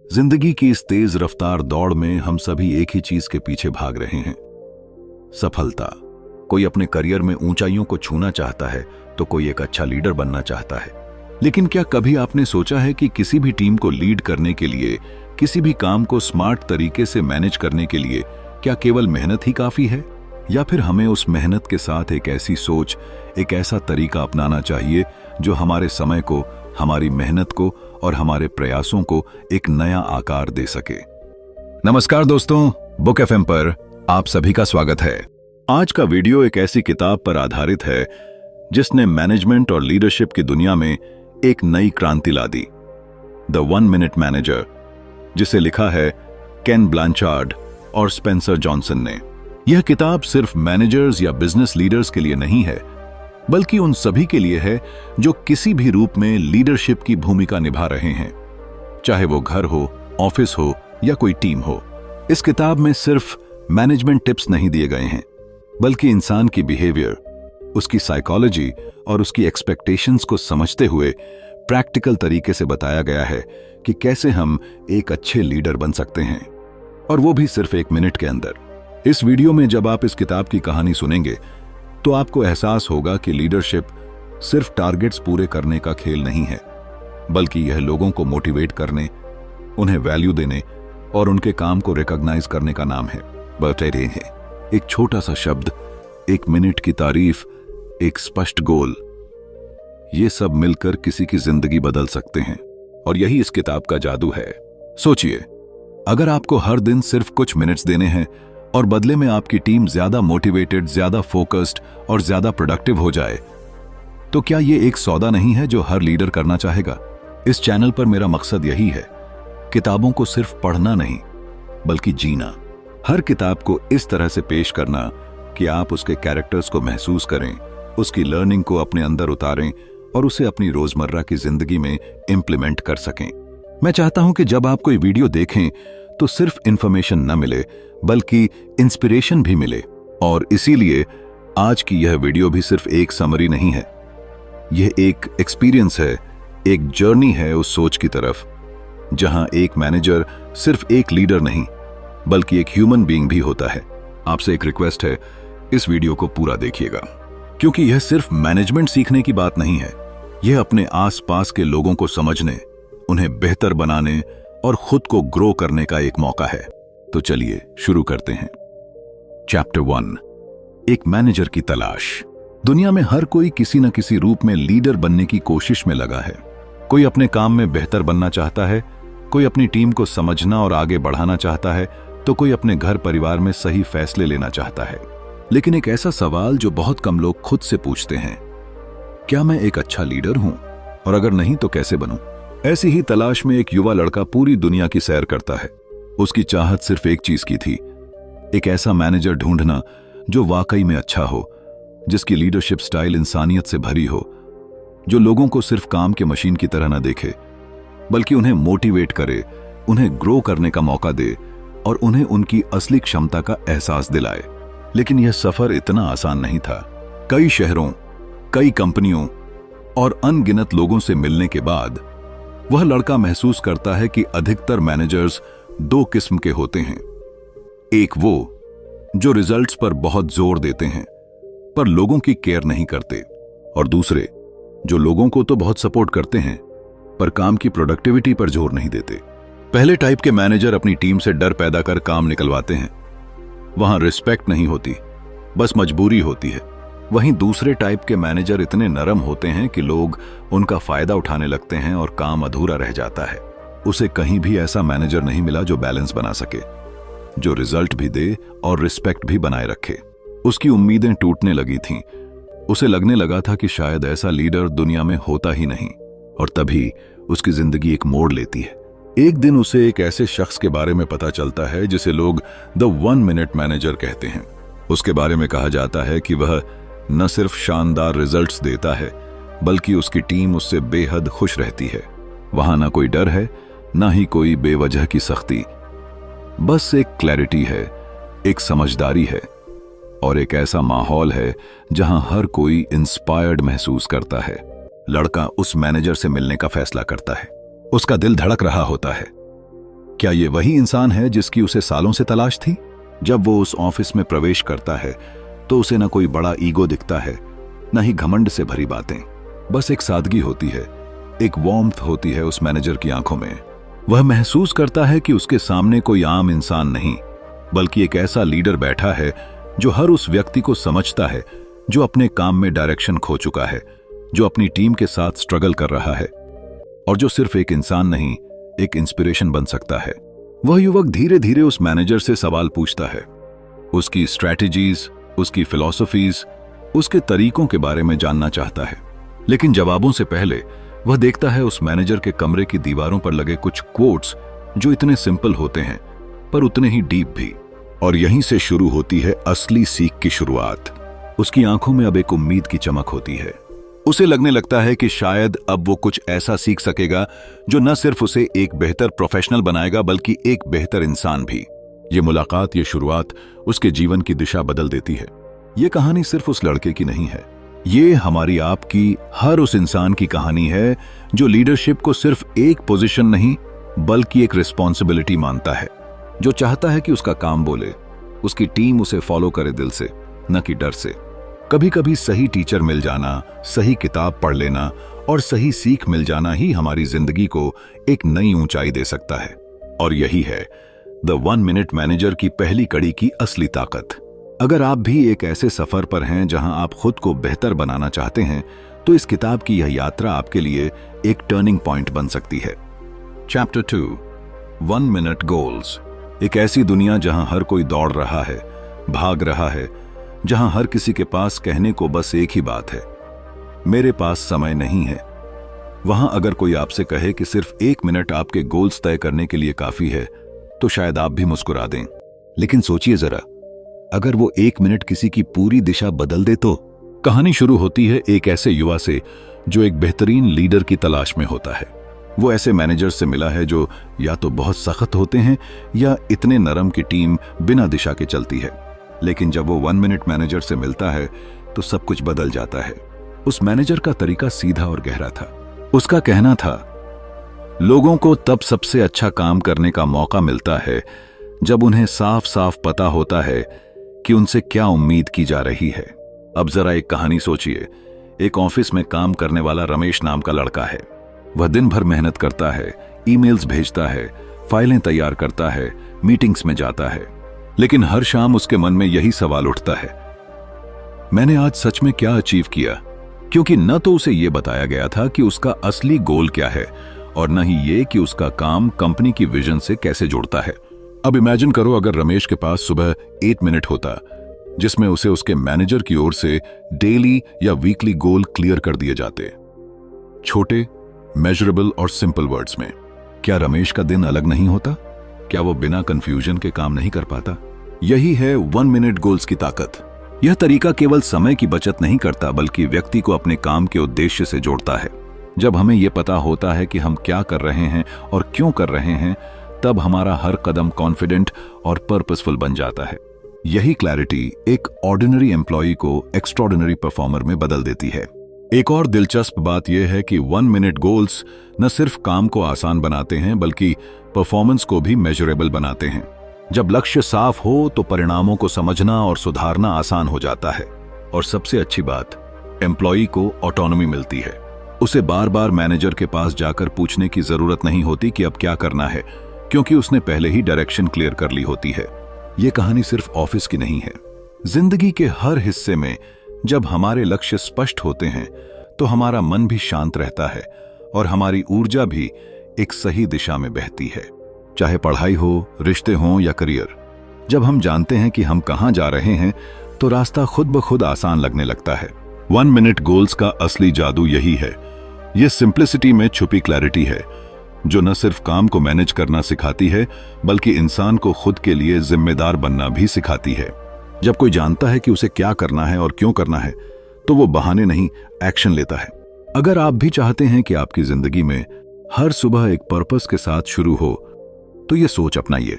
जिंदगी की इस तेज रफ्तार दौड़ में हम सभी एक ही चीज के पीछे भाग रहे हैं, सफलता। कोई अपने करियर में ऊंचाइयों को छूना चाहता है तो कोई एक अच्छा लीडर बनना चाहता है। लेकिन क्या कभी आपने सोचा है कि किसी भी टीम को लीड करने के लिए, किसी भी काम को स्मार्ट तरीके से मैनेज करने के लिए क्या केवल मेहनत ही काफी है, या फिर हमें उस मेहनत के साथ एक ऐसी सोच, एक ऐसा तरीका अपनाना चाहिए जो हमारे समय को, हमारी मेहनत को और हमारे प्रयासों को एक नया आकार दे सके। नमस्कार दोस्तों, बुक एफएम पर आप सभी का स्वागत है। आज का वीडियो एक ऐसी किताब पर आधारित है जिसने मैनेजमेंट और लीडरशिप की दुनिया में एक नई क्रांति ला दी, द 1 मिनट मैनेजर, जिसे लिखा है केन ब्लांचार्ड और स्पेंसर जॉनसन ने। यह किताब सिर्फ मैनेजर्स या बिजनेस लीडर्स के लिए नहीं है, बल्कि उन सभी के लिए है जो किसी भी रूप में लीडरशिप की भूमिका निभा रहे हैं, चाहे वो घर हो, ऑफिस हो या कोई टीम हो। इस किताब में सिर्फ मैनेजमेंट टिप्स नहीं दिए गए हैं, बल्कि इंसान की बिहेवियर, उसकी साइकोलॉजी और उसकी एक्सपेक्टेशंस को समझते हुए प्रैक्टिकल तरीके से बताया गया है कि कैसे हम एक अच्छे लीडर बन सकते हैं, और वो भी सिर्फ 1 मिनट के अंदर। इस वीडियो में जब आप इस किताब की कहानी सुनेंगे तो आपको एहसास होगा कि लीडरशिप सिर्फ टारगेट्स पूरे करने का खेल नहीं है, बल्कि यह लोगों को मोटिवेट करने, उन्हें वैल्यू देने और उनके काम को रिकॉग्नाइज करने का नाम है। बता रहे हैं, एक छोटा सा शब्द, 1 मिनट की तारीफ, एक स्पष्ट गोल, ये सब मिलकर किसी की जिंदगी बदल सकते हैं, और यही इस किताब का जादू है। सोचिए, अगर आपको हर दिन सिर्फ कुछ मिनट्स देने हैं और बदले में आपकी टीम ज्यादा मोटिवेटेड, ज्यादा फोकस्ड और ज्यादा प्रोडक्टिव हो जाए, तो क्या ये एक सौदा नहीं है जो हर लीडर करना चाहेगा? इस चैनल पर मेरा मकसद यही है, किताबों को सिर्फ पढ़ना नहीं, बल्कि जीना। हर किताब को इस तरह से पेश करना कि आप उसके कैरेक्टर्स को महसूस करें, उसकी लर्निंग को अपने अंदर उतारें और उसे अपनी रोजमर्रा की जिंदगी में इंप्लीमेंट कर सकें। मैं चाहता हूं कि जब आप कोई वीडियो देखें तो सिर्फ इंफॉर्मेशन न मिले, बल्कि इंस्पिरेशन भी मिले। और इसीलिए आज की यह वीडियो भी सिर्फ एक समरी नहीं है, यह एक एक्सपीरियंस है, एक जर्नी है उस सोच की तरफ जहां एक मैनेजर सिर्फ एक लीडर नहीं, बल्कि एक ह्यूमन बीइंग भी होता है। आपसे एक रिक्वेस्ट है, इस वीडियो को पूरा देखिएगा, क्योंकि यह सिर्फ मैनेजमेंट सीखने की बात नहीं है, यह अपने आसपास के लोगों को समझने, उन्हें बेहतर बनाने और खुद को ग्रो करने का एक मौका है। तो चलिए शुरू करते हैं। चैप्टर 1, एक मैनेजर की तलाश। दुनिया में हर कोई किसी न किसी रूप में लीडर बनने की कोशिश में लगा है। कोई अपने काम में बेहतर बनना चाहता है, कोई अपनी टीम को समझना और आगे बढ़ाना चाहता है, तो कोई अपने घर परिवार में सही फैसले लेना चाहता है। लेकिन एक ऐसा सवाल जो बहुत कम लोग खुद से पूछते हैं, क्या मैं एक अच्छा लीडर हूं? और अगर नहीं तो कैसे बनूं? ऐसी ही तलाश में एक युवा लड़का पूरी दुनिया की सैर करता है। उसकी चाहत सिर्फ एक चीज की थी, एक ऐसा मैनेजर ढूंढना जो वाकई में अच्छा हो, जिसकी लीडरशिप स्टाइल इंसानियत से भरी हो, जो लोगों को सिर्फ काम के मशीन की तरह न देखे, बल्कि उन्हें मोटिवेट करे, उन्हें ग्रो करने का मौका दे और उन्हें उनकी असली क्षमता का एहसास दिलाए। लेकिन यह सफर इतना आसान नहीं था। कई शहरों, कई कंपनियों और अनगिनत लोगों से मिलने के बाद वह लड़का महसूस करता है कि अधिकतर मैनेजर्स 2 किस्म के होते हैं। एक वो जो रिजल्ट्स पर बहुत जोर देते हैं पर लोगों की केयर नहीं करते, और दूसरे जो लोगों को तो बहुत सपोर्ट करते हैं पर काम की प्रोडक्टिविटी पर जोर नहीं देते। पहले टाइप के मैनेजर अपनी टीम से डर पैदा कर काम निकलवाते हैं, वहां रिस्पेक्ट नहीं होती, बस मजबूरी होती है। वहीं दूसरे टाइप के मैनेजर इतने नरम होते हैं कि लोग उनका फायदा उठाने लगते हैं और काम अधूरा रह जाता है। उसे कहीं भी ऐसा मैनेजर नहीं मिला जो बैलेंस बना सके, जो रिजल्ट भी दे और रिस्पेक्ट भी बनाए रखे। उसकी उम्मीदें टूटने लगी थीं। उसे लगने लगा था कि शायद ऐसा लीडर दुनिया में होता ही नहीं, और तभी उसकी जिंदगी एक मोड़ लेती है। एक दिन उसे एक ऐसे शख्स के बारे में पता चलता है जिसे लोग द 1 मिनट मैनेजर कहते हैं। उसके बारे में कहा जाता है कि वह न सिर्फ शानदार रिजल्ट्स देता है, बल्कि उसकी टीम उससे बेहद खुश रहती है। वहां ना कोई डर है, ना ही कोई बेवजह की सख्ती, बस एक क्लैरिटी है, एक समझदारी है और एक ऐसा माहौल है जहां हर कोई इंस्पायर्ड महसूस करता है। लड़का उस मैनेजर से मिलने का फैसला करता है। उसका दिल धड़क रहा होता है, क्या ये वही इंसान है जिसकी उसे सालों से तलाश थी? जब वो उस ऑफिस में प्रवेश करता है तो उसे न कोई बड़ा ईगो दिखता है, न ही घमंड से भरी बातें। बस एक सादगी होती है, एक वार्मथ होती है उस मैनेजर की आंखों में। वह महसूस करता है कि उसके सामने कोई आम इंसान नहीं, बल्कि एक ऐसा लीडर बैठा है जो हर उस व्यक्ति को समझता है जो अपने काम में डायरेक्शन खो चुका है, जो अपनी टीम के साथ स्ट्रगल कर रहा है और जो सिर्फ एक इंसान नहीं, एक इंस्पिरेशन बन सकता है। वह युवक धीरे धीरे उस मैनेजर से सवाल पूछता है, उसकी स्ट्रैटेजीज, उसकी फिलॉसफीज, उसके तरीकों के बारे में जानना चाहता है। लेकिन जवाबों से पहले वह देखता है उस मैनेजर के कमरे की दीवारों पर लगे कुछ कोट्स जो इतने सिंपल होते हैं पर उतने ही डीप भी। और यहीं से शुरू होती है असली सीख की शुरुआत। उसकी आंखों में अब एक उम्मीद की चमक होती है। उसे लगने लगता है कि शायद अब वो कुछ ऐसा सीख सकेगा जो न सिर्फ उसे एक बेहतर प्रोफेशनल बनाएगा बल्कि एक बेहतर इंसान भी। ये मुलाकात, ये शुरुआत उसके जीवन की दिशा बदल देती है। ये कहानी सिर्फ उस लड़के की नहीं है, ये हमारी आपकी हर उस इंसान की कहानी है जो लीडरशिप को सिर्फ एक पोजीशन नहीं बल्कि एक रिस्पॉन्सिबिलिटी मानता है, जो चाहता है कि उसका काम बोले, उसकी टीम उसे फॉलो करे दिल से, न कि डर से। कभी कभी सही टीचर मिल जाना, सही किताब पढ़ लेना और सही सीख मिल जाना ही हमारी जिंदगी को एक नई ऊंचाई दे सकता है। और यही है द 1 मिनट मैनेजर की पहली कड़ी की असली ताकत। अगर आप भी एक ऐसे सफर पर हैं जहां आप खुद को बेहतर बनाना चाहते हैं, तो इस किताब की यह यात्रा आपके लिए एक टर्निंग पॉइंट बन सकती है। Chapter 2, 1 minute goals. एक ऐसी दुनिया जहां हर कोई दौड़ रहा है, भाग रहा है, जहां हर किसी के पास कहने को बस एक ही बात है, मेरे पास समय नहीं है। वहां अगर कोई आपसे कहे कि सिर्फ 1 मिनट आपके गोल्स तय करने के लिए काफी है, तो शायद आप भी मुस्कुरा दें। लेकिन सोचिए जरा, अगर वो 1 मिनट किसी की पूरी दिशा बदल दे तो? कहानी शुरू होती है एक ऐसे युवा से जो एक बेहतरीन लीडर की तलाश में होता है। वो ऐसे मैनेजर से मिला है जो या तो बहुत सख्त होते हैं या इतने नरम कि टीम बिना दिशा के चलती है। लेकिन जब वो 1 मिनट मैनेजर से मिलता है तो सब कुछ बदल जाता है। उस मैनेजर का तरीका सीधा और गहरा था। उसका कहना था, लोगों को तब सबसे अच्छा काम करने का मौका मिलता है जब उन्हें साफ साफ पता होता है कि उनसे क्या उम्मीद की जा रही है। अब जरा एक कहानी सोचिए। एक ऑफिस में काम करने वाला रमेश नाम का लड़का है। वह दिन भर मेहनत करता है, ईमेल्स भेजता है, फाइलें तैयार करता है, मीटिंग्स में जाता है। लेकिन हर शाम उसके मन में यही सवाल उठता है, मैंने आज सच में क्या अचीव किया? क्योंकि न तो उसे यह बताया गया था कि उसका असली गोल क्या है और न ही ये कि उसका काम कंपनी की विजन से कैसे जुड़ता है। अब इमेजिन करो अगर रमेश के पास सुबह 8 मिनट होता जिसमें उसे उसके मैनेजर की ओर से डेली या वीकली गोल क्लियर कर दिए जाते, छोटे, मेजरेबल और सिंपल वर्ड्स में। क्या रमेश का दिन अलग नहीं होता? क्या वो बिना कंफ्यूजन के काम नहीं कर पाता? यही है 1 मिनट गोल्स की ताकत। यह तरीका केवल समय की बचत नहीं करता बल्कि व्यक्ति को अपने काम के उद्देश्य से जोड़ता है। जब हमें यह पता होता है कि हम क्या कर रहे हैं और क्यों कर रहे हैं, तब हमारा हर कदम कॉन्फिडेंट और पर्पसफुल बन जाता है। यही क्लैरिटी एक ऑर्डिनरी एम्प्लॉय को एक्स्ट्राऑर्डिनरी परफॉर्मर में बदल देती है। एक और दिलचस्प बात यह है कि 1 मिनट गोल्स न सिर्फ काम को आसान बनाते हैं बल्कि परफॉर्मेंस को भी मेजरेबल बनाते हैं। जब लक्ष्य साफ हो तो परिणामों को समझना और सुधारना आसान हो जाता है। और सबसे अच्छी बात, एम्प्लॉय को ऑटोनॉमी मिलती है। उसे बार बार मैनेजर के पास जाकर पूछने की जरूरत नहीं होती कि अब क्या करना है, क्योंकि उसने पहले ही डायरेक्शन क्लियर कर ली होती है। यह कहानी सिर्फ ऑफिस की नहीं है। जिंदगी के हर हिस्से में जब हमारे लक्ष्य स्पष्ट होते हैं तो हमारा मन भी शांत रहता है और हमारी ऊर्जा भी एक सही दिशा में बहती है। चाहे पढ़ाई हो, रिश्ते हों या करियर, जब हम जानते हैं कि हम कहां जा रहे हैं तो रास्ता खुद ब खुद आसान लगने लगता है। 1 मिनट गोल्स का असली जादू यही है। यह सिंप्लिसिटी में छुपी क्लैरिटी है जो न सिर्फ काम को मैनेज करना सिखाती है बल्कि इंसान को खुद के लिए जिम्मेदार बनना भी सिखाती है। जब कोई जानता है कि उसे क्या करना है और क्यों करना है तो वो बहाने नहीं, एक्शन लेता है। अगर आप भी चाहते हैं कि आपकी जिंदगी में हर सुबह एक पर्पस के साथ शुरू हो तो ये सोच अपनाइए,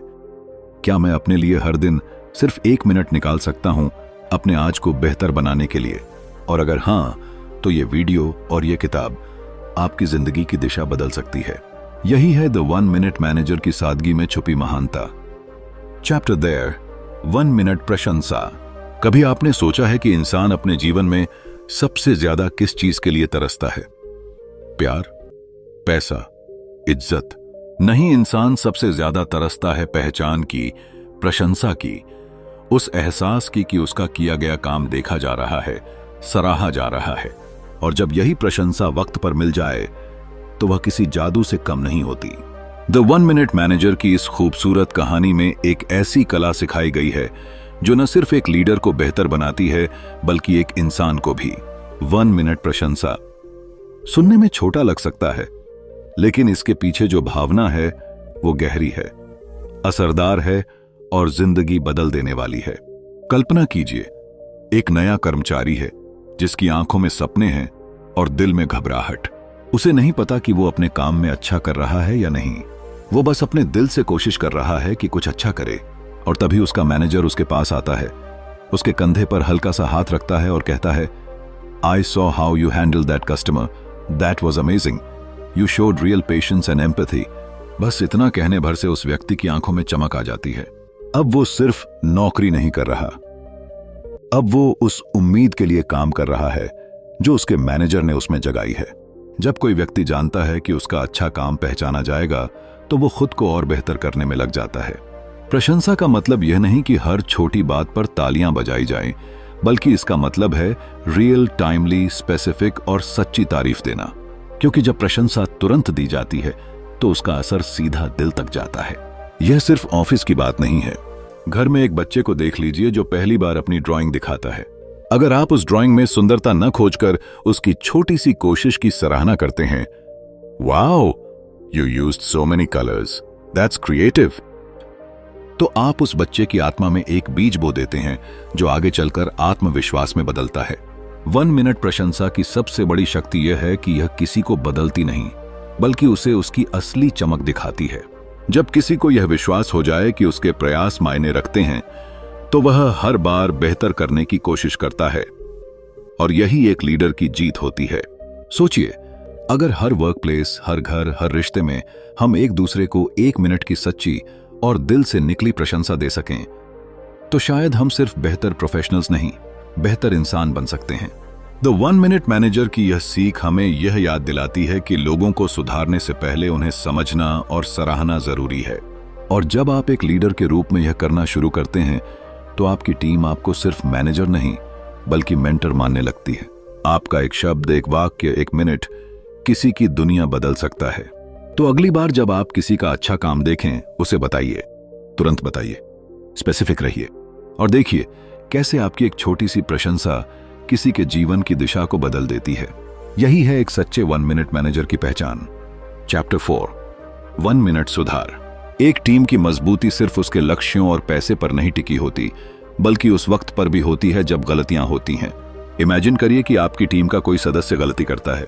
क्या मैं अपने लिए हर दिन सिर्फ 1 मिनट निकाल सकता हूं अपने आज को बेहतर बनाने के लिए? और अगर हां, तो ये वीडियो और ये किताब आपकी जिंदगी की दिशा बदल सकती है। यही है द 1 मिनट मैनेजर की सादगी में छुपी महानता। चैप्टर देयर 1 मिनट प्रशंसा। कभी आपने सोचा है कि इंसान अपने जीवन में सबसे ज्यादा किस चीज के लिए तरसता है? प्यार, पैसा, इज्जत? नहीं, इंसान सबसे ज्यादा तरसता है पहचान की, प्रशंसा की, उस एहसास की कि उसका किया गया काम देखा जा रहा है, सराहा जा रहा है। और जब यही प्रशंसा वक्त पर मिल जाए तो वह किसी जादू से कम नहीं होती। द 1 मिनट मैनेजर की इस खूबसूरत कहानी में एक ऐसी कला सिखाई गई है जो न सिर्फ एक लीडर को बेहतर बनाती है बल्कि एक इंसान को भी। 1 मिनट प्रशंसा सुनने में छोटा लग सकता है, लेकिन इसके पीछे जो भावना है वो गहरी है, असरदार है और जिंदगी बदल देने वाली है। कल्पना कीजिए, एक नया कर्मचारी है जिसकी आंखों में सपने हैं और दिल में घबराहट। उसे नहीं पता कि वो अपने काम में अच्छा कर रहा है या नहीं। वो बस अपने दिल से कोशिश कर रहा है कि कुछ अच्छा करे। और तभी उसका मैनेजर उसके पास आता है, उसके कंधे पर हल्का सा हाथ रखता है और कहता है, I saw how you handle that customer, that was amazing, you showed real patience and empathy. बस इतना कहने भर से उस व्यक्ति की आंखों में चमक आ जाती है। अब वो सिर्फ नौकरी नहीं कर रहा, अब वो उस उम्मीद के लिए काम कर रहा है जो उसके मैनेजर ने उसमें जगाई है। जब कोई व्यक्ति जानता है कि उसका अच्छा काम पहचाना जाएगा तो वो खुद को और बेहतर करने में लग जाता है। प्रशंसा का मतलब यह नहीं कि हर छोटी बात पर तालियां बजाई जाएं, बल्कि इसका मतलब है रियल, टाइमली, स्पेसिफिक और सच्ची तारीफ देना। क्योंकि जब प्रशंसा तुरंत दी जाती है तो उसका असर सीधा दिल तक जाता है। यह सिर्फ ऑफिस की बात नहीं है। घर में एक बच्चे को देख लीजिए जो पहली बार अपनी ड्राइंग दिखाता है। अगर आप उस ड्राइंग में सुंदरता न खोजकर उसकी छोटी सी कोशिश की सराहना करते हैं, wow, you used so many colours, that's creative, तो आप उस बच्चे की आत्मा में एक बीज बो देते हैं जो आगे चलकर आत्मविश्वास में बदलता है। 1 मिनट प्रशंसा की सबसे बड़ी शक्ति यह है कि यह किसी को बदलती नहीं, बल्कि उसे उसकी असली चमक दिखाती है। जब किसी को यह विश्वास हो जाए कि उसके प्रयास मायने रखते हैं तो वह हर बार बेहतर करने की कोशिश करता है। और यही एक लीडर की जीत होती है। सोचिए, अगर हर वर्क प्लेस, हर घर, हर रिश्ते में हम एक दूसरे को 1 मिनट की सच्ची और दिल से निकली प्रशंसा दे सकें तो शायद हम सिर्फ बेहतर प्रोफेशनल्स नहीं, बेहतर इंसान बन सकते हैं। द 1 मिनट मैनेजर की यह सीख हमें यह याद दिलाती है कि लोगों को सुधारने से पहले उन्हें समझना और सराहना जरूरी है। और जब आप एक लीडर के रूप में यह करना शुरू करते हैं तो आपकी टीम आपको सिर्फ मैनेजर नहीं बल्कि मेंटर मानने लगती है। आपका एक शब्द, एक वाक्य, 1 मिनट किसी की दुनिया बदल सकता है। तो अगली बार जब आप किसी का अच्छा काम देखें, उसे बताइए, तुरंत बताइए, स्पेसिफिक रहिए और देखिए कैसे आपकी एक छोटी सी प्रशंसा किसी के जीवन की दिशा को बदल देती है। यही है एक सच्चे 1 मिनट मैनेजर की पहचान। चैप्टर 4 1 मिनट सुधार। एक टीम की मजबूती सिर्फ उसके लक्ष्यों और पैसे पर नहीं टिकी होती, बल्कि उस वक्त पर भी होती है जब गलतियां होती हैं। इमेजिन करिए कि आपकी टीम का कोई सदस्य गलती करता है,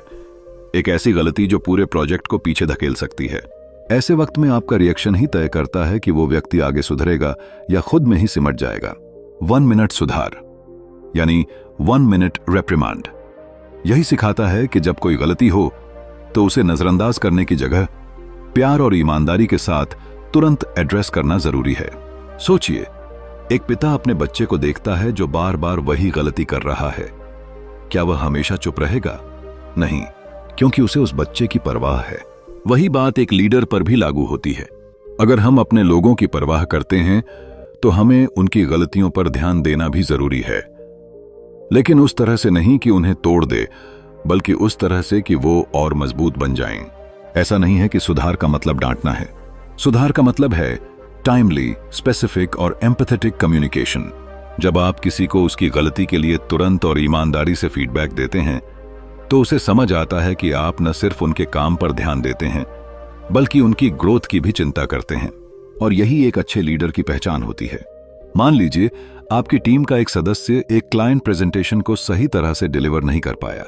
एक ऐसी गलती जो पूरे प्रोजेक्ट को पीछे धकेल सकती है। ऐसे वक्त में आपका रिएक्शन ही तय करता है कि वो व्यक्ति आगे सुधरेगा या खुद में ही सिमट जाएगा। 1 मिनट सुधार यानी 1 मिनट रेप्रिमांड यही सिखाता है कि जब कोई गलती हो तो उसे नजरअंदाज करने की जगह प्यार और ईमानदारी के साथ तुरंत एड्रेस करना जरूरी है। सोचिए, एक पिता अपने बच्चे को देखता है जो बार बार वही गलती कर रहा है। क्या वह हमेशा चुप रहेगा? नहीं, क्योंकि उसे उस बच्चे की परवाह है। वही बात एक लीडर पर भी लागू होती है। अगर हम अपने लोगों की परवाह करते हैं तो हमें उनकी गलतियों पर ध्यान देना भी जरूरी है, लेकिन उस तरह से नहीं कि उन्हें तोड़ दे, बल्कि उस तरह से कि वो और मजबूत बन जाएं। ऐसा नहीं है कि सुधार का मतलब डांटना है। सुधार का मतलब है टाइमली, स्पेसिफिक और एम्पैथेटिक कम्युनिकेशन। जब आप किसी को उसकी गलती के लिए तुरंत और ईमानदारी से फीडबैक देते हैं तो उसे समझ आता है कि आप न सिर्फ उनके काम पर ध्यान देते हैं बल्कि उनकी ग्रोथ की भी चिंता करते हैं। और यही एक अच्छे लीडर की पहचान होती है। मान लीजिए आपकी टीम का एक सदस्य एक क्लाइंट प्रेजेंटेशन को सही तरह से डिलीवर नहीं कर पाया।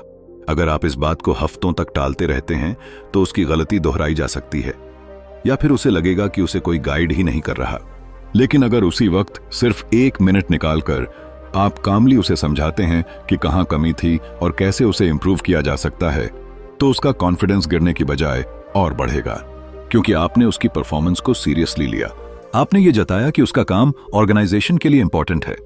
अगर आप इस बात को हफ्तों तक टालते रहते हैं तो उसकी गलती दोहराई जा सकती है, या फिर उसे लगेगा कि उसे कोई गाइड ही नहीं कर रहा। लेकिन अगर उसी वक्त सिर्फ 1 मिनट निकालकर आप कामली उसे समझाते हैं कि कहां कमी थी और कैसे उसे इंप्रूव किया जा सकता है, तो उसका कॉन्फिडेंस गिरने की बजाय और बढ़ेगा। क्योंकि आपने उसकी परफॉर्मेंस को सीरियसली लिया। आपने ये जताया कि उसका काम ऑर्गेनाइजेशन के लिए इंपॉर्टेंट है।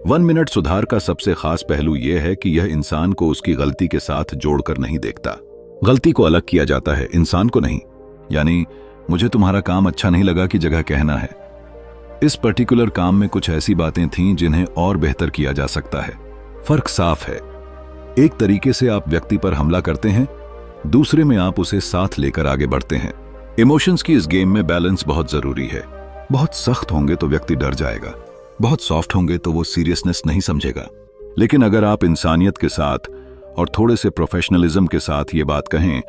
1 मिनट सुधार का सबसे खास पहलू यह है कि यह इंसान को उसकी गलती के साथ जोड़कर नहीं देखता। गलती को अलग किया जाता है, इंसान को नहीं। यानी मुझे तुम्हारा काम अच्छा नहीं लगा की जगह कहना है, इस पर्टिकुलर काम में कुछ ऐसी बातें थीं जिन्हें और बेहतर किया जा सकता है। फर्क साफ है। एक तरीके से आप व्यक्ति पर हमला करते हैं, दूसरे में आप उसे साथ लेकर आगे बढ़ते हैं। इमोशंस की इस गेम में बैलेंस बहुत जरूरी है। बहुत सख्त होंगे तो व्यक्ति डर जाएगा, बहुत सॉफ्ट होंगे तो वो सीरियसनेस नहीं समझेगा। लेकिन अगर आप इंसानियत के साथ और थोड़े से प्रोफेशनलिज्म के साथ ये बात कहें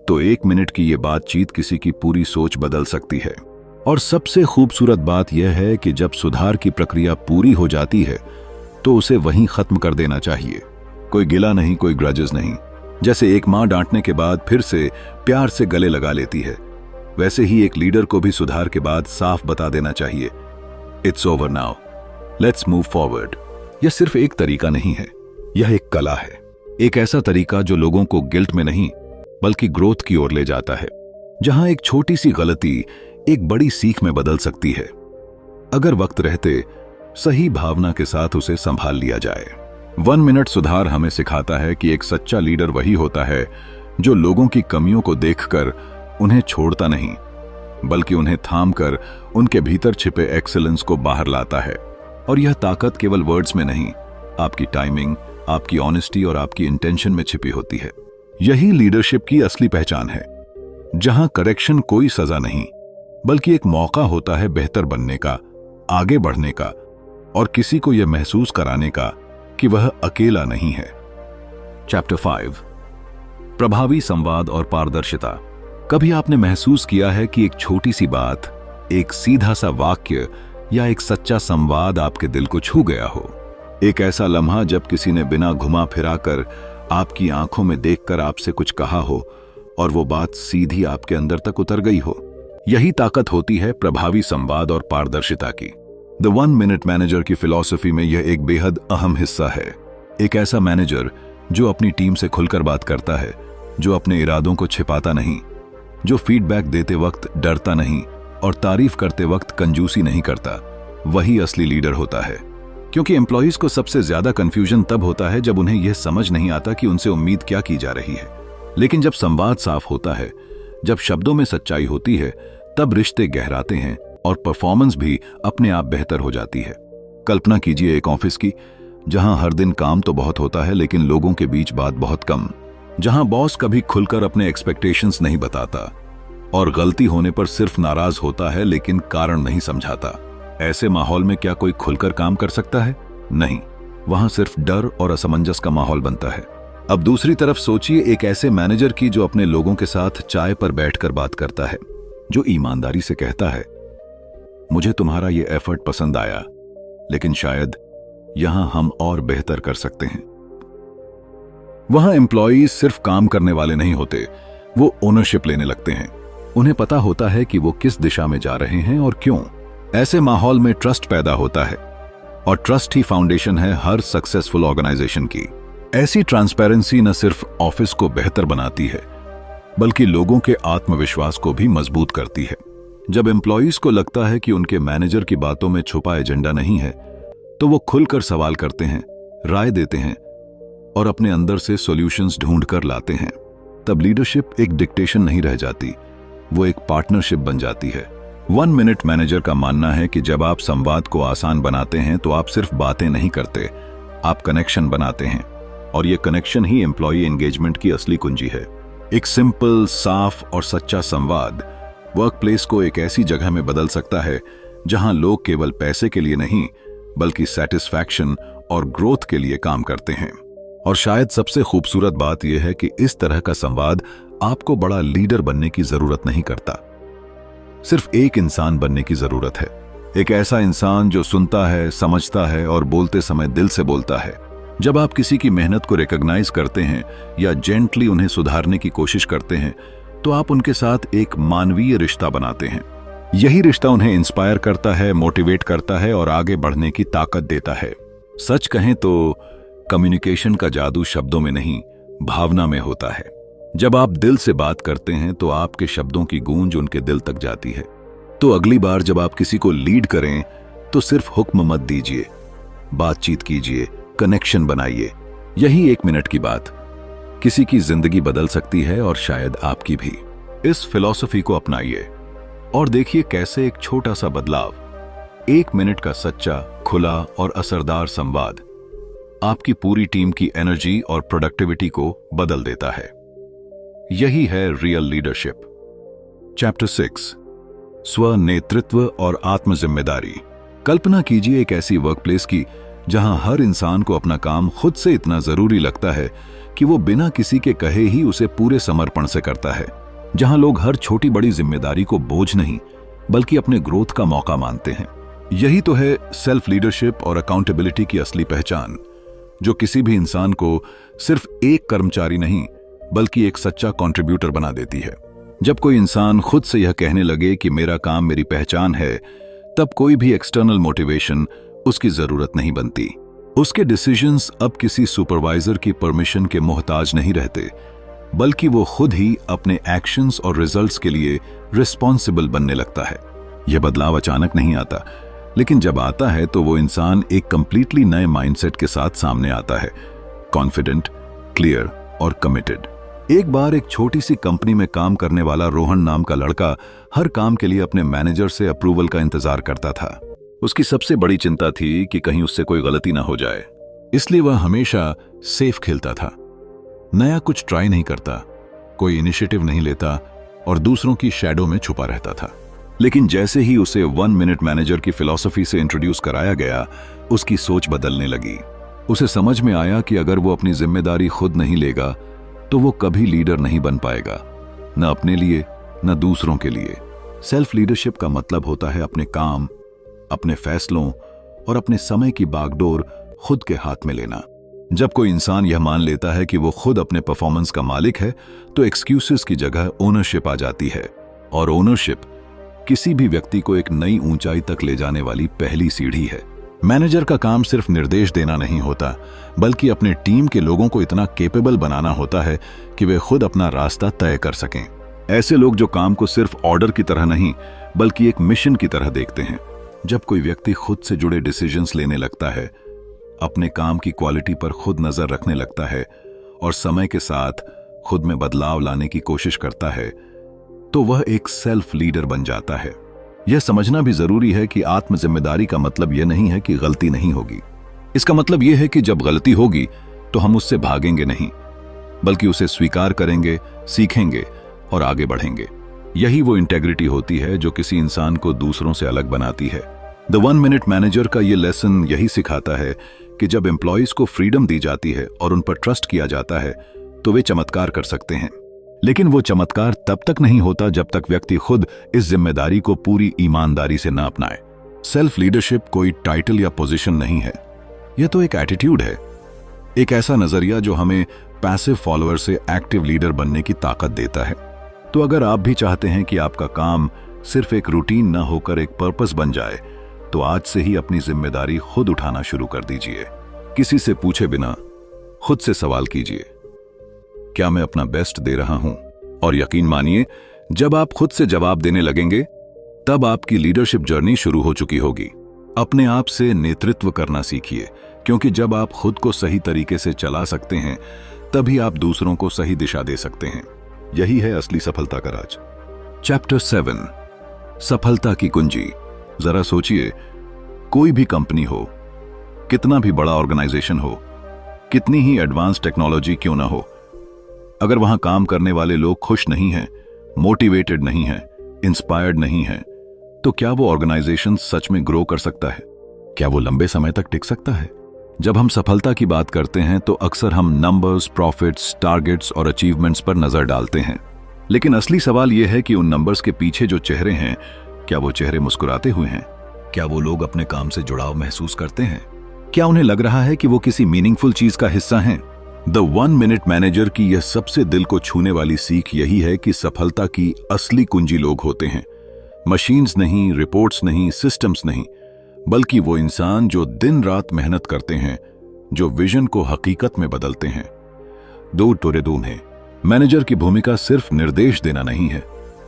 तो 1 मिनट की ये बातचीत किसी की पूरी सोच बदल सकती है। और सबसे खूबसूरत बात यह है कि जब सुधार की प्रक्रिया पूरी हो जाती है तो उसे वहीं खत्म कर देना चाहिए। कोई गिला नहीं, कोई ग्रजेस नहीं। जैसे एक माँ डांटने के बाद फिर से प्यार से गले लगा लेती है, वैसे ही एक लीडर को भी सुधार के बाद साफ बता देना चाहिए, it's over now, let's move forward. यह सिर्फ एक तरीका नहीं है, यह एक कला है। एक ऐसा तरीका जो लोगों को गिल्ट में नहीं बल्कि ग्रोथ की ओर ले जाता है, जहां एक छोटी सी गलती एक बड़ी सीख में बदल सकती है, अगर वक्त रहते सही भावना के साथ उसे संभाल लिया जाए। 1 मिनट सुधार हमें सिखाता है कि एक सच्चा लीडर वही होता है जो लोगों की कमियों को देखकर उन्हें छोड़ता नहीं, बल्कि उन्हें थामकर उनके भीतर छिपे एक्सीलेंस को बाहर लाता है। और यह ताकत केवल वर्ड्स में नहीं, आपकी टाइमिंग, आपकी ऑनेस्टी और आपकी इंटेंशन में छिपी होती है। यही लीडरशिप की असली पहचान है, जहां करेक्शन कोई सजा नहीं बल्कि एक मौका होता है बेहतर बनने का, आगे बढ़ने का और किसी को यह महसूस कराने का कि वह अकेला नहीं है। चैप्टर 5, प्रभावी संवाद और पारदर्शिता। कभी आपने महसूस किया है कि एक छोटी सी बात, एक सीधा सा वाक्य या एक सच्चा संवाद आपके दिल को छू गया हो? एक ऐसा लम्हा जब किसी ने बिना घुमा फिराकर आपकी आंखों में देखकर आपसे कुछ कहा हो और वो बात सीधी आपके अंदर तक उतर गई हो। यही ताकत होती है प्रभावी संवाद और पारदर्शिता की। द 1 मिनट मैनेजर की फिलॉसफी में यह एक बेहद अहम हिस्सा है। एक ऐसा मैनेजर जो अपनी टीम से खुलकर बात करता है, जो अपने इरादों को छिपाता नहीं, जो फीडबैक देते वक्त डरता नहीं और तारीफ करते वक्त कंजूसी नहीं करता, वही असली लीडर होता है। क्योंकि एम्प्लॉइज को सबसे ज्यादा कंफ्यूजन तब होता है जब उन्हें यह समझ नहीं आता कि उनसे उम्मीद क्या की जा रही है। लेकिन जब संवाद साफ होता है, जब शब्दों में सच्चाई होती है, तब रिश्ते गहराते हैं और परफॉर्मेंस भी अपने आप बेहतर हो जाती है। कल्पना कीजिए एक ऑफिस की, जहां हर दिन काम तो बहुत होता है लेकिन लोगों के बीच बात बहुत कम, जहां बॉस कभी खुलकर अपने एक्सपेक्टेशंस नहीं बताता और गलती होने पर सिर्फ नाराज होता है लेकिन कारण नहीं समझाता। ऐसे माहौल में क्या कोई खुलकर काम कर सकता है? नहीं, वहां सिर्फ डर और असमंजस का माहौल बनता है। अब दूसरी तरफ सोचिए एक ऐसे मैनेजर की जो अपने लोगों के साथ चाय पर बैठकर बात करता है, जो ईमानदारी से कहता है, मुझे तुम्हारा ये एफर्ट पसंद आया, लेकिन शायद यहां हम और बेहतर कर सकते हैं। वहां एम्प्लॉयज सिर्फ काम करने वाले नहीं होते, वो ओनरशिप लेने लगते हैं। उन्हें पता होता है कि वो किस दिशा में जा रहे हैं और क्यों। ऐसे माहौल में ट्रस्ट पैदा होता है और ट्रस्ट ही फाउंडेशन है हर सक्सेसफुल ऑर्गेनाइजेशन की। ऐसी ट्रांसपेरेंसी न सिर्फ ऑफिस को बेहतर बनाती है बल्कि लोगों के आत्मविश्वास को भी मजबूत करती है। जब एम्प्लॉयज को लगता है कि उनके मैनेजर की बातों में छुपा एजेंडा नहीं है, तो वो खुलकर सवाल करते हैं, राय देते हैं और अपने अंदर से सॉल्यूशंस ढूंढ कर लाते हैं। तब लीडरशिप एक डिक्टेशन नहीं रह जाती, वो एक पार्टनरशिप बन जाती है। 1 मिनट मैनेजर का मानना है कि जब आप संवाद को आसान बनाते हैं तो आप सिर्फ बातें नहीं करते, आप कनेक्शन बनाते हैं। और ये कनेक्शन ही एम्प्लॉय एंगेजमेंट की असली कुंजी है। एक सिंपल, साफ और सच्चा संवाद वर्कप्लेस को एक ऐसी जगह में बदल सकता है जहां लोग केवल पैसे के लिए नहीं बल्कि सेटिस्फैक्शन और ग्रोथ के लिए काम करते हैं। और शायद सबसे खूबसूरत बात यह है कि इस तरह का संवाद आपको बड़ा लीडर बनने की जरूरत नहीं करता, सिर्फ एक इंसान बनने की जरूरत है। एक ऐसा इंसान जो सुनता है, समझता है और बोलते समय दिल से बोलता है। जब आप किसी की मेहनत को रिकॉग्नाइज करते हैं या जेंटली उन्हें सुधारने की कोशिश करते हैं, तो आप उनके साथ एक मानवीय रिश्ता बनाते हैं। यही रिश्ता उन्हें इंस्पायर करता है, मोटिवेट करता है और आगे बढ़ने की ताकत देता है। सच कहें तो कम्युनिकेशन का जादू शब्दों में नहीं, भावना में होता है। जब आप दिल से बात करते हैं तो आपके शब्दों की गूंज उनके दिल तक जाती है। तो अगली बार जब आप किसी को लीड करें तो सिर्फ हुक्म मत दीजिए, बातचीत कीजिए, कनेक्शन बनाइए। यही 1 मिनट की बात किसी की जिंदगी बदल सकती है और शायद आपकी भी। इस फिलॉसफी को अपनाइए और देखिए कैसे एक छोटा सा बदलाव, 1 मिनट का सच्चा, खुला और असरदार संवाद आपकी पूरी टीम की एनर्जी और प्रोडक्टिविटी को बदल देता है। यही है रियल लीडरशिप। चैप्टर 6, स्व नेतृत्व और आत्म जिम्मेदारी। कल्पना कीजिए एक ऐसी वर्कप्लेस की जहां हर इंसान को अपना काम खुद से इतना जरूरी लगता है कि वो बिना किसी के कहे ही उसे पूरे समर्पण से करता है। जहां लोग हर छोटी बड़ी जिम्मेदारी को बोझ नहीं बल्कि अपने ग्रोथ का मौका मानते हैं। यही तो है सेल्फ लीडरशिप और अकाउंटेबिलिटी की असली पहचान, जो किसी भी इंसान को सिर्फ एक कर्मचारी नहीं बल्कि एक सच्चा कंट्रीब्यूटर बना देती है। जब कोई इंसान खुद से यह कहने लगे कि मेरा काम मेरी पहचान है, तब कोई भी एक्सटर्नल मोटिवेशन उसकी जरूरत नहीं बनती। उसके डिसीजंस अब किसी सुपरवाइजर की परमिशन के मोहताज नहीं रहते, बल्कि वो खुद ही अपने एक्शंस और रिजल्ट्स के लिए रिस्पॉन्सिबल बनने लगता है। यह बदलाव अचानक नहीं आता, लेकिन जब आता है तो वो इंसान एक कंप्लीटली नए माइंडसेट के साथ सामने आता है, कॉन्फिडेंट, क्लियर और कमिटेड। एक बार एक छोटी सी कंपनी में काम करने वाला रोहन नाम का लड़का हर काम के लिए अपने मैनेजर से अप्रूवल का इंतजार करता था। उसकी सबसे बड़ी चिंता थी कि कहीं उससे कोई गलती ना हो जाए, इसलिए वह हमेशा सेफ खेलता था, नया कुछ ट्राई नहीं करता, कोई इनिशिएटिव नहीं लेता और दूसरों की शैडो में छुपा रहता था। लेकिन जैसे ही उसे 1 मिनट मैनेजर की फिलॉसफी से इंट्रोड्यूस कराया गया, उसकी सोच बदलने लगी। उसे समझ में आया कि अगर वो अपनी जिम्मेदारी खुद नहीं लेगा तो वो कभी लीडर नहीं बन पाएगा, न अपने लिए न दूसरों के लिए। सेल्फ लीडरशिप का मतलब होता है अपने काम, अपने फैसलों और अपने समय की बागडोर खुद के हाथ में लेना। जब कोई इंसान यह मान लेता है कि वो खुद अपने परफॉर्मेंस का मालिक है, तो एक्सक्यूजेस की जगह ओनरशिप आ जाती है। और ओनरशिप किसी भी व्यक्ति को एक नई ऊंचाई तक ले जाने वाली पहली सीढ़ी है। मैनेजर का काम सिर्फ निर्देश देना नहीं होता, बल्कि अपने टीम के लोगों को इतना केपेबल बनाना होता है कि वे खुद अपना रास्ता तय कर सकें। ऐसे लोग जो काम को सिर्फ ऑर्डर की तरह नहीं बल्कि एक मिशन की तरह देखते हैं। जब कोई व्यक्ति खुद से जुड़े डिसीजंस लेने लगता है, अपने काम की क्वालिटी पर खुद नजर रखने लगता है और समय के साथ खुद में बदलाव लाने की कोशिश करता है, तो वह एक सेल्फ लीडर बन जाता है। यह समझना भी जरूरी है कि आत्म जिम्मेदारी का मतलब यह नहीं है कि गलती नहीं होगी। इसका मतलब यह है कि जब गलती होगी तो हम उससे भागेंगे नहीं, बल्कि उसे स्वीकार करेंगे, सीखेंगे और आगे बढ़ेंगे। यही वो इंटेग्रिटी होती है जो किसी इंसान को दूसरों से अलग बनाती है। द 1 मिनट मैनेजर का यह लेसन यही सिखाता है कि जब एम्प्लॉयज को फ्रीडम दी जाती है और उन पर ट्रस्ट किया जाता है, तो वे चमत्कार कर सकते हैं। लेकिन वो चमत्कार तब तक नहीं होता जब तक व्यक्ति खुद इस जिम्मेदारी को पूरी ईमानदारी से न अपनाए। सेल्फ लीडरशिप कोई टाइटल या पोजीशन नहीं है, यह तो एक एटीट्यूड है, एक ऐसा नजरिया जो हमें पैसिव फॉलोअर से एक्टिव लीडर बनने की ताकत देता है। तो अगर आप भी चाहते हैं कि आपका काम सिर्फ एक रूटीन न होकर एक पर्पस बन जाए, तो आज से ही अपनी जिम्मेदारी खुद उठाना शुरू कर दीजिए। किसी से पूछे बिना खुद से सवाल कीजिए, क्या मैं अपना बेस्ट दे रहा हूं? और यकीन मानिए, जब आप खुद से जवाब देने लगेंगे, तब आपकी लीडरशिप जर्नी शुरू हो चुकी होगी। अपने आप से नेतृत्व करना सीखिए, क्योंकि जब आप खुद को सही तरीके से चला सकते हैं, तभी आप दूसरों को सही दिशा दे सकते हैं। यही है असली सफलता का राज। चैप्टर 7, सफलता की कुंजी। जरा सोचिए, कोई भी कंपनी हो, कितना भी बड़ा ऑर्गेनाइजेशन हो, कितनी ही एडवांस टेक्नोलॉजी क्यों ना हो, अगर वहां काम करने वाले लोग खुश नहीं हैं, मोटिवेटेड नहीं हैं, इंस्पायर्ड नहीं हैं, तो क्या वो ऑर्गेनाइजेशन सच में ग्रो कर सकता है? क्या वो लंबे समय तक टिक सकता है? जब हम सफलता की बात करते हैं तो अक्सर हम नंबर्स, प्रॉफिट्स, टारगेट्स और अचीवमेंट्स पर नजर डालते हैं। लेकिन असली सवाल यह है कि उन नंबर्स के पीछे जो चेहरे हैं, क्या वो चेहरे मुस्कुराते हुए हैं? क्या वो लोग अपने काम से जुड़ाव महसूस करते हैं? क्या उन्हें लग रहा है कि वो किसी मीनिंगफुल चीज का हिस्सा हैं? द 1 मिनट मैनेजर की यह सबसे दिल को छूने वाली सीख यही है कि सफलता की असली कुंजी लोग होते हैं। मशीन्स नहीं, रिपोर्ट्स नहीं, सिस्टम्स नहीं, बल्कि वो इंसान जो दिन रात मेहनत करते हैं, जो विजन को हकीकत में बदलते हैं। दो टोरेडो ने मैनेजर की भूमिका सिर्फ निर्देश देना नहीं है,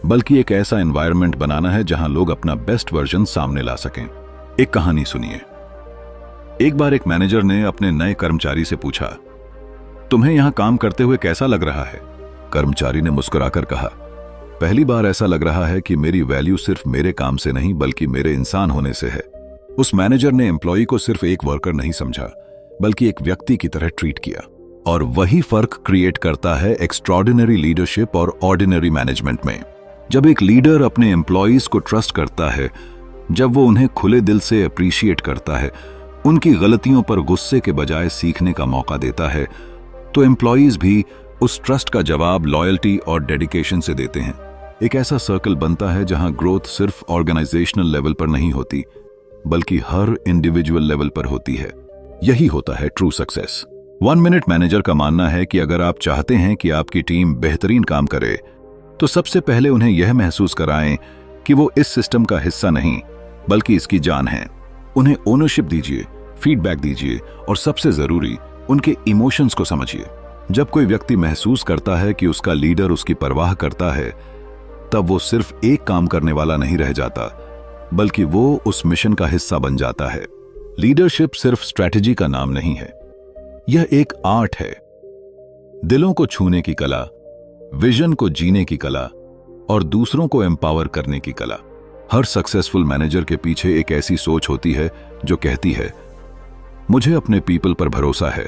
बल्कि एक ऐसा एनवायरनमेंट बनाना है जहां लोग अपना बेस्ट वर्जन सामने ला सकें। एक कहानी सुनिए। एक बार एक मैनेजर ने अपने नए कर्मचारी से पूछा, तुम्हें यहां काम करते हुए कैसा लग रहा है? कर्मचारी ने मुस्कुराकर कहा, पहली बार ऐसा लग रहा है कि मेरी वैल्यू सिर्फ मेरे काम से नहीं बल्कि मेरे इंसान होने से है। उस मैनेजर ने एम्प्लॉय को सिर्फ एक वर्कर नहीं समझा, बल्कि एक व्यक्ति की तरह ट्रीट किया। और वही फर्क क्रिएट करता है एक्स्ट्रॉर्डिनरी लीडरशिप और ऑर्डिनरी मैनेजमेंट में। जब एक लीडर अपने एम्प्लॉयज को ट्रस्ट करता है, जब वो उन्हें खुले दिल से अप्रिशिएट करता है, उनकी गलतियों पर गुस्से के बजाय सीखने का मौका देता है, तो एम्प्लॉयज भी उस ट्रस्ट का जवाब लॉयल्टी और डेडिकेशन से देते हैं। एक ऐसा सर्कल बनता है जहां ग्रोथ सिर्फ ऑर्गेनाइजेशनल लेवल पर नहीं होती, बल्कि हर इंडिविजुअल लेवल पर होती है। यही होता है ट्रू सक्सेस। 1 मिनट मैनेजर का मानना है कि अगर आप चाहते हैं कि आपकी टीम बेहतरीन काम करे, तो सबसे पहले उन्हें यह महसूस कराएं कि वो इस सिस्टम का हिस्सा नहीं, बल्कि इसकी जान है। उन्हें ओनरशिप दीजिए, फीडबैक दीजिए और सबसे जरूरी, उनके इमोशंस को समझिए। जब कोई व्यक्ति महसूस करता है कि उसका लीडर उसकी परवाह करता है, तब वो सिर्फ एक काम करने वाला नहीं रह जाता, बल्कि वो उस मिशन का हिस्सा बन जाता है। लीडरशिप सिर्फ स्ट्रैटेजी का नाम नहीं है, यह एक आर्ट है। दिलों को छूने की कला, विजन को जीने की कला और दूसरों को एम्पावर करने की कला। हर सक्सेसफुल मैनेजर के पीछे एक ऐसी सोच होती है जो कहती है, मुझे अपने पीपल पर भरोसा है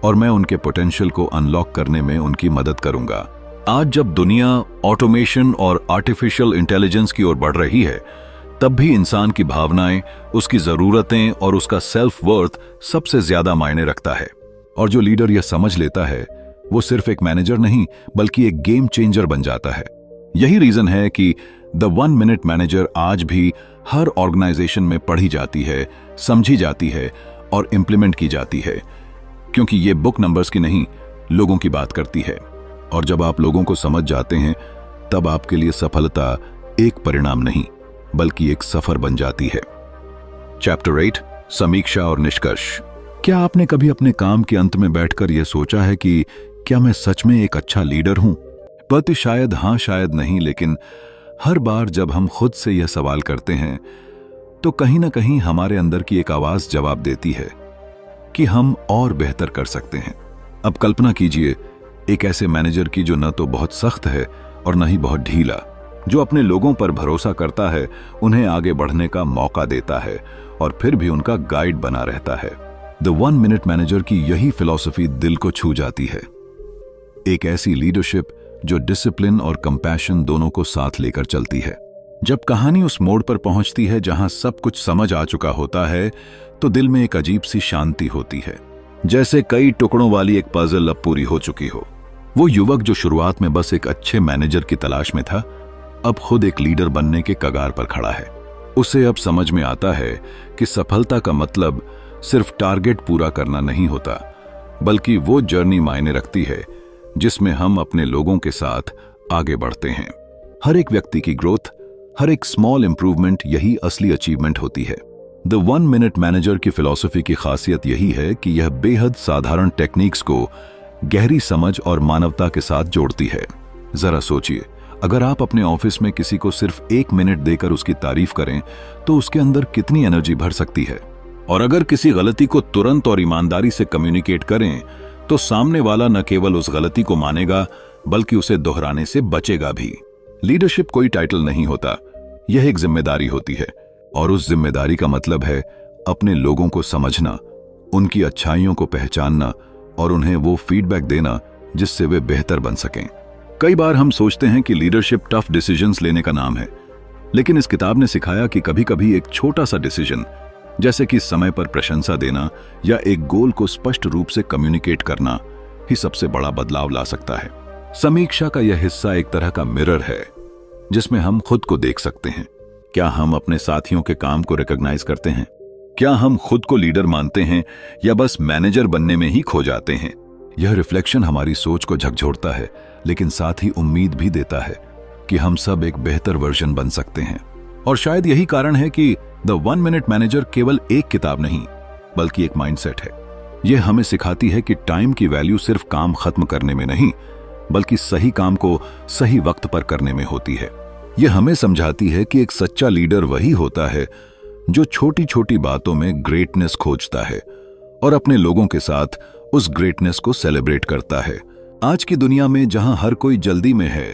और मैं उनके पोटेंशियल को अनलॉक करने में उनकी मदद करूंगा। आज जब दुनिया ऑटोमेशन और आर्टिफिशियल इंटेलिजेंस की ओर बढ़ रही है, तब भी इंसान की भावनाएं, उसकी जरूरतें और उसका सेल्फ वर्थ सबसे ज्यादा मायने रखता है। और जो लीडर यह समझ लेता है, वो सिर्फ एक मैनेजर नहीं बल्कि एक गेम चेंजर बन जाता है। यही रीजन है कि द 1 मिनट मैनेजर आज भी हर ऑर्गेनाइजेशन में पढ़ी जाती है, समझी जाती है और इंप्लीमेंट की जाती है, क्योंकि ये बुक नंबर्स की नहीं, लोगों की बात करती है। और जब आप लोगों को समझ जाते हैं, तब आपके लिए सफलता एक परिणाम नहीं बल्कि एक सफर बन जाती है। चैप्टर 8, समीक्षा और निष्कर्ष। क्या आपने कभी अपने काम के अंत में बैठकर यह सोचा है कि क्या मैं सच में एक अच्छा लीडर हूं? पति शायद हां शायद नहीं, लेकिन हर बार जब हम खुद से यह सवाल करते हैं, तो कहीं ना कहीं हमारे अंदर की एक आवाज जवाब देती है कि हम और बेहतर कर सकते हैं। अब कल्पना कीजिए एक ऐसे मैनेजर की जो न तो बहुत सख्त है और न ही बहुत ढीला, जो अपने लोगों पर भरोसा करता है, उन्हें आगे बढ़ने का मौका देता है और फिर भी उनका गाइड बना रहता है। द 1 मिनट मैनेजर की यही फिलॉसफी दिल को छू जाती है। एक ऐसी लीडरशिप जो डिसिप्लिन और कंपैशन दोनों को साथ लेकर चलती है। जब कहानी उस मोड़ पर पहुंचती है जहां सब कुछ समझ आ चुका होता है, तो दिल में एक अजीब सी शांति होती है, जैसे कई टुकड़ों वाली एक पजल अब पूरी हो चुकी हो। वो युवक जो शुरुआत में बस एक अच्छे मैनेजर की तलाश में था, अब खुद एक लीडर बनने के कगार पर खड़ा है। उसे अब समझ में आता है कि सफलता का मतलब सिर्फ टारगेट पूरा करना नहीं होता, बल्कि वो जर्नी मायने रखती है जिसमें हम अपने लोगों के साथ आगे बढ़ते हैं। हर एक व्यक्ति की ग्रोथ, हर एक स्मॉल इंप्रूवमेंट, यही असली अचीवमेंट होती है। द 1 मिनट मैनेजर की फिलॉसफी की खासियत यही है कि यह बेहद साधारण टेक्निक्स को गहरी समझ और मानवता के साथ जोड़ती है। जरा सोचिए, अगर आप अपने ऑफिस में किसी को सिर्फ 1 मिनट देकर उसकी तारीफ करें, तो उसके अंदर कितनी एनर्जी भर सकती है। और अगर किसी गलती को तुरंत और ईमानदारी से कम्युनिकेट करें, तो सामने वाला न केवल उस गलती को मानेगा, बल्कि उसे दोहराने से बचेगा भी। लीडरशिप कोई टाइटल नहीं होता, यह एक जिम्मेदारी होती है, और उस जिम्मेदारी का मतलब है अपने लोगों को समझना, उनकी अच्छाइयों को पहचानना और उन्हें वो फीडबैक देना जिससे वे बेहतर बन सकें। कई बार हम सोचते हैं कि लीडरशिप टफ डिसीजंस लेने का नाम है, लेकिन इस किताब ने सिखाया कि कभी कभी एक छोटा सा डिसीजन, जैसे कि समय पर प्रशंसा देना या एक गोल को स्पष्ट रूप से कम्युनिकेट करना, ही सबसे बड़ा बदलाव ला सकता है। समीक्षा का यह हिस्सा एक तरह का मिरर है जिसमें हम खुद को देख सकते हैं। क्या हम अपने साथियों के काम को रिकॉग्नाइज करते हैं? क्या हम खुद को लीडर मानते हैं या बस मैनेजर बनने में ही खो जाते हैं? यह रिफ्लेक्शन हमारी सोच को झकझोरता है, लेकिन साथ ही उम्मीद भी देता है कि हम सब एक बेहतर वर्जन बन सकते हैं। और शायद यही कारण है कि द 1 मिनट मैनेजर केवल एक किताब नहीं, बल्कि एक माइंडसेट है। यह हमें सिखाती है कि टाइम की वैल्यू सिर्फ काम खत्म करने में नहीं, बल्कि सही काम को सही वक्त पर करने में होती है। यह हमें समझाती है कि एक सच्चा लीडर वही होता है जो छोटी छोटी बातों में ग्रेटनेस खोजता है और अपने लोगों के साथ उस ग्रेटनेस को सेलिब्रेट करता है। आज की दुनिया में जहां हर कोई जल्दी में है,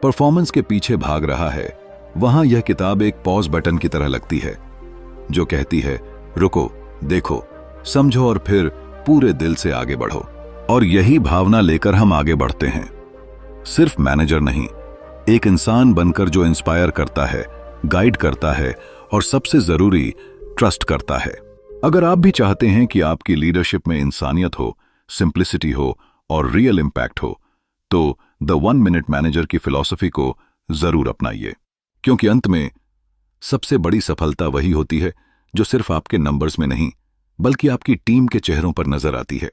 परफॉर्मेंस के पीछे भाग रहा है, वहां यह किताब एक पॉज बटन की तरह लगती है जो कहती है, रुको, देखो, समझो और फिर पूरे दिल से आगे बढ़ो। और यही भावना लेकर हम आगे बढ़ते हैं, सिर्फ मैनेजर नहीं, एक इंसान बनकर जो इंस्पायर करता है, गाइड करता है और सबसे जरूरी ट्रस्ट करता है। अगर आप भी चाहते हैं कि आपकी लीडरशिप में इंसानियत हो, सिंप्लिसिटी हो और रियल इंपैक्ट हो, तो द 1 मिनट मैनेजर की फिलॉसफी को जरूर अपनाइए, क्योंकि अंत में सबसे बड़ी सफलता वही होती है जो सिर्फ आपके नंबर्स में नहीं, बल्कि आपकी टीम के चेहरों पर नजर आती है।